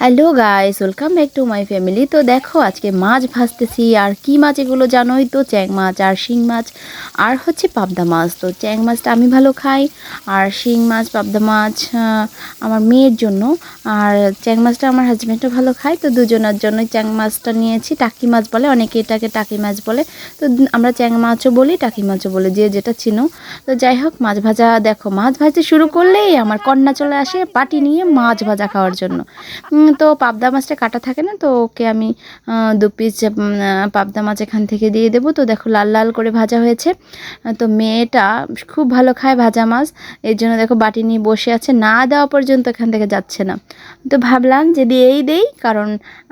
Hello guys, welcome back to my family. তো দেখো আজকে মাছ ভাজতেছি। আর কি মাছ এগুলো জানোই তো, চ্যাং মাছ আর শিং মাছ আর হচ্ছে পাবদা মাছ। তো চ্যাং মাছটা আমি ভালো খাই, আর শিং মাছ পাবদা মাছ আমার মেয়ের জন্য, আর চ্যাং মাছটা আমার হাজব্যান্ডও ভালো খায়। তো দুজনের জন্যই চ্যাং মাছটা নিয়েছি। টাকি মাছ বলে অনেকে, এটাকে টাকি মাছ বলে। তো আমরা চ্যাং মাছও বলি, টাকি মাছও বলি, যে যেটা চিনো। তো যাই হোক, মাছ ভাজা দেখো, মাছ ভাজতে শুরু করলেই আমার কন্যা চলে আসে পাটি নিয়ে মাছ ভাজা খাওয়ার জন্য। তো পাবদা মাছটা কাটা থাকে না, তো ওকে আমি 2 পিস পাবদা মাছ এখান থেকে দিয়ে দেবো। তো দেখো লাল লাল করে ভাজা হয়েছে। তো মেয়েটা খুব ভালো খায় ভাজা মাছ, এর জন্য দেখো বাটি নিয়ে বসে আছে, না দেওয়া পর্যন্ত এখান থেকে যাচ্ছে না। তো ভাবলাম যে দিয়েই দেই, কারণ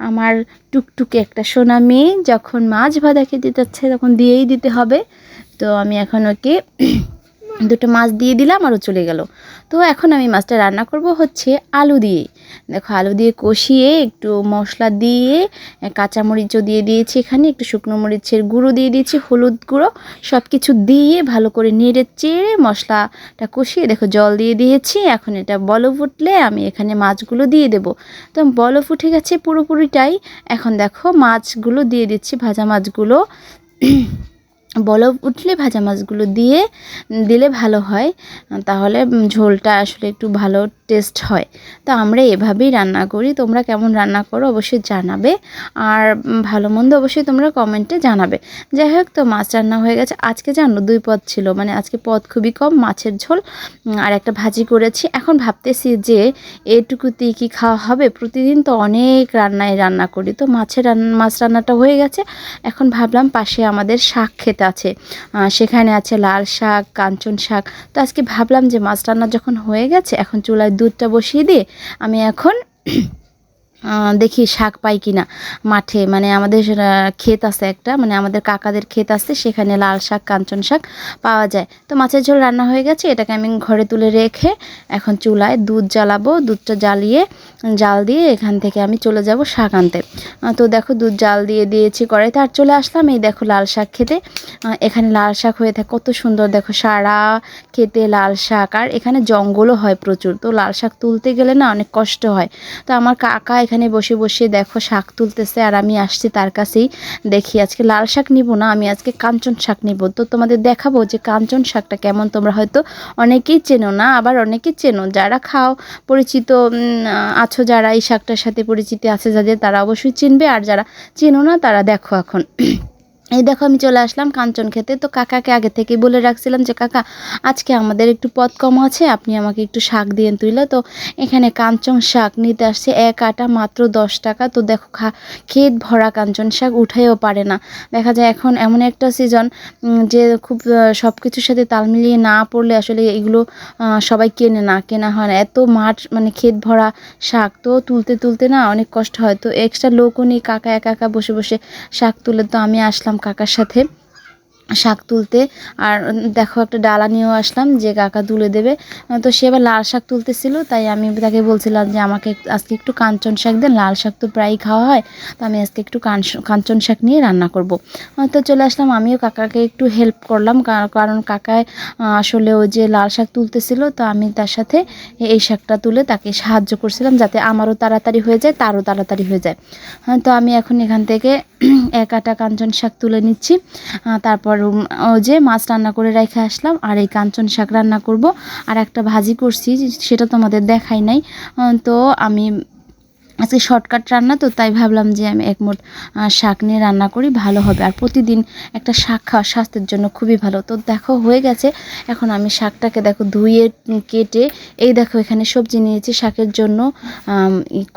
আমার টুকটুকে একটা সোনা মেয়ে যখন মাছ ভাজা খেতে যাচ্ছে তখন দিয়েই দিতে হবে। তো আমি এখন ওকে দুটো মাছ দিয়ে দিলাম, আরও চলে গেল। তো এখন আমি মাছটা রান্না করব হচ্ছে আলু দিয়ে। দেখো আলু দিয়ে কষিয়ে একটু মশলা দিয়ে, কাঁচামরিচও দিয়ে দিয়েছি, এখানে একটু শুকনো মরিচের গুঁড়ো দিয়ে দিয়েছি, হলুদ গুঁড়ো, সব কিছু দিয়ে ভালো করে নেড়ে চেড়ে মশলাটা কষিয়ে দেখো জল দিয়ে দিয়েছি। এখন এটা বলক ফুটলে আমি এখানে মাছগুলো দিয়ে দেব। তো বলক ফুটে গেছে পুরোপুরিটাই। এখন দেখো মাছগুলো দিয়ে দিচ্ছি, ভাজা মাছগুলো। বলক উঠলে ভাজা মাছগুলো দিলে ভালো হয়, তাহলে ঝোলটা আসলে একটু ভালো টেস্ট হয়। তো আমরা এভাবেই রান্না করি। তোমরা কেমন রান্না করো অবশ্যই জানাবে, আর ভালো মন্দ অবশ্যই তোমরা কমেন্টে জানাবে। যাই হোক, তো মাছ রান্না হয়ে গেছে। আজকে জানো 2 পদ ছিল, মানে আজকে পদ খুবই কম, মাছের ঝোল আর একটা ভাজি করেছি। এখন ভাবতেছি যে এটুকুতেই কি খাওয়া হবে, প্রতিদিন তো অনেক রান্না করি। তো মাছ রান্নাটা হয়ে গেছে। এখন ভাবলাম পাশে আমাদের শাক ক্ষেত আছে, সেখানে আছে লাল শাক, কাঞ্চন শাক। তো আজকে ভাবলাম যে মাছ রান্না যখন হয়ে গেছে, এখন চুলায় দুধটা বসিয়ে দিয়ে আমি এখন দেখি শাক পাই কিনা মাঠে। মানে আমাদের ক্ষেত আছে একটা, মানে আমাদের কাকাদের ক্ষেত আছে, সেখানে লাল শাক, কাঞ্চন শাক পাওয়া যায়। তো মাছের ঝোল রান্না হয়ে গেছে, এটাকে আমি ঘরে তুলে রেখে এখন চুলায় দুধ জ্বালাবো। দুধটা জাল দিয়ে এখান থেকে আমি চলে যাব শাক আনতে। তো দেখো দুধ জাল দিয়ে দিয়েছি কড়াইতে, আর চলে আসলাম এই দেখো লাল শাক খেতে। এখানে লাল শাক হয়ে থাকে কত সুন্দর, দেখো সারা খেতে লাল শাক, আর এখানে জঙ্গলও হয় প্রচুর। তো লাল শাক তুলতে গেলে না অনেক কষ্ট হয়। তো আমার কাকা এখানে বসে বসে দেখো শাক তুলতেছে, আর আমি আসছি তার কাছেই। দেখি আজকে লাল শাক নিব না, আমি আজকে কাঞ্চন শাক নিব। তো তোমাদের দেখাবো যে কাঞ্চন শাকটা কেমন। তোমরা হয়তো অনেকেই চেনো না, আবার অনেকেই চেনো, যারা খাও পরিচিত আছো, যারা এই শাকটার সাথে পরিচিতি আছে যাদের, তারা অবশ্যই চিনবে। আর যারা চেনো না তারা দেখো এখন এই দেখো আমি চলে আসলাম কাঞ্চন খেতে। তো কাকাকে আগে থেকে বলে রাখছিলাম যে কাকা আজকে আমাদের একটু পদ কম আছে, আপনি আমাকে একটু শাক দিয়েন তুইলে। তো এখানে কাঞ্চন শাক নিতে আসছে, এক আটা মাত্র 10 টাকা। তো দেখো ক্ষেত ভরা কাঞ্চন শাক উঠাইও পারে না। দেখা যায় এখন এমন একটা সিজন যে খুব সব কিছুর সাথে তাল মিলিয়ে না পড়লে আসলে এগুলো সবাই কেনা হয় না। এত মাঠ, মানে ক্ষেত ভরা শাক, তো তুলতে তুলতে না অনেক কষ্ট হয়। তো এক্সট্রা লোকও নেই, কাকা একা একা বসে বসে শাক তুলে। তো আমি আসলাম কাকার সাথে শাক তুলতে, আর দেখো একটা ডালা নিয়েও আসলাম যে কাকা তুলে দেবে। তো সে আবার লাল শাক তুলতেছিল, তাই আমি তাকে বলছিলাম যে আমাকে আজকে একটু কাঞ্চন শাক দেন, লাল শাক তো প্রায়ই খাওয়া হয়, তো আমি আজকে একটু কাঞ্চন শাক নিয়ে রান্না করব। তো চলে আসলাম, আমিও কাকাকে একটু হেল্প করলাম, কারণ কাকায় আসলে ওই যে লাল শাক তুলতেছিল, তো আমি তার সাথে এই শাকটা তুলে তাকে সাহায্য করছিলাম, যাতে আমারও তাড়াতাড়ি হয়ে যায়, তারও তাড়াতাড়ি হয়ে যায়। তো আমি এখন এখান থেকে এক আটা কাঞ্চন শাক তুলে নিচ্ছি। তারপর ওই যে মাছ রান্না করে রেখে আসলাম, আর এই কাঞ্চন শাক রান্না করব। আর একটা ভাজি করছি, সেটা তোমাদের দেখাই নাই। তো আমি আজকে শর্টকাট রান্না, তো তাই ভাবলাম যে আমি একমুঠ শাক নিয়ে রান্না করি, ভালো হবে। আর প্রতিদিন একটা শাক খাওয়া স্বাস্থ্যের জন্য খুবই ভালো। তো দেখো হয়ে গেছে। এখন আমি শাকটাকে দেখো ধুয়ে কেটে, এই দেখো এখানে সবজি নিয়েছি শাকের জন্য,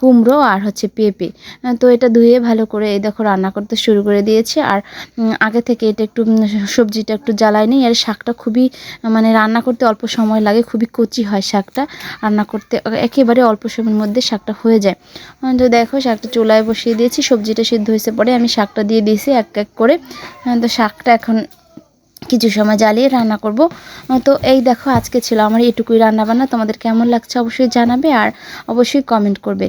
কুমড়ো আর হচ্ছে পেঁপে। তো এটা ধুয়ে ভালো করে এই দেখো রান্না করতে শুরু করে দিয়েছি। আর আগে থেকে এটা একটু সবজিটা একটু জ্বালাই নিই। আর শাকটা খুবই, মানে রান্না করতে অল্প সময় লাগে, খুবই কচি হয় শাকটা, রান্না করতে একেবারে অল্প সময়ের মধ্যে শাকটা হয়ে যায়। তো দেখো শাকটা চুলায় বসিয়ে দিয়েছি, সবজিটা সিদ্ধ হয়েছে পরে আমি শাকটা দিয়ে দিয়েছি এক এক করে। তো শাকটা এখন কিছু সময় জ্বালিয়ে রান্না করব। তো এই দেখো আজকে ছিল আমার এটুকুই রান্না বান্না। তোমাদের কেমন লাগছে অবশ্যই জানাবে, আর অবশ্যই কমেন্ট করবে।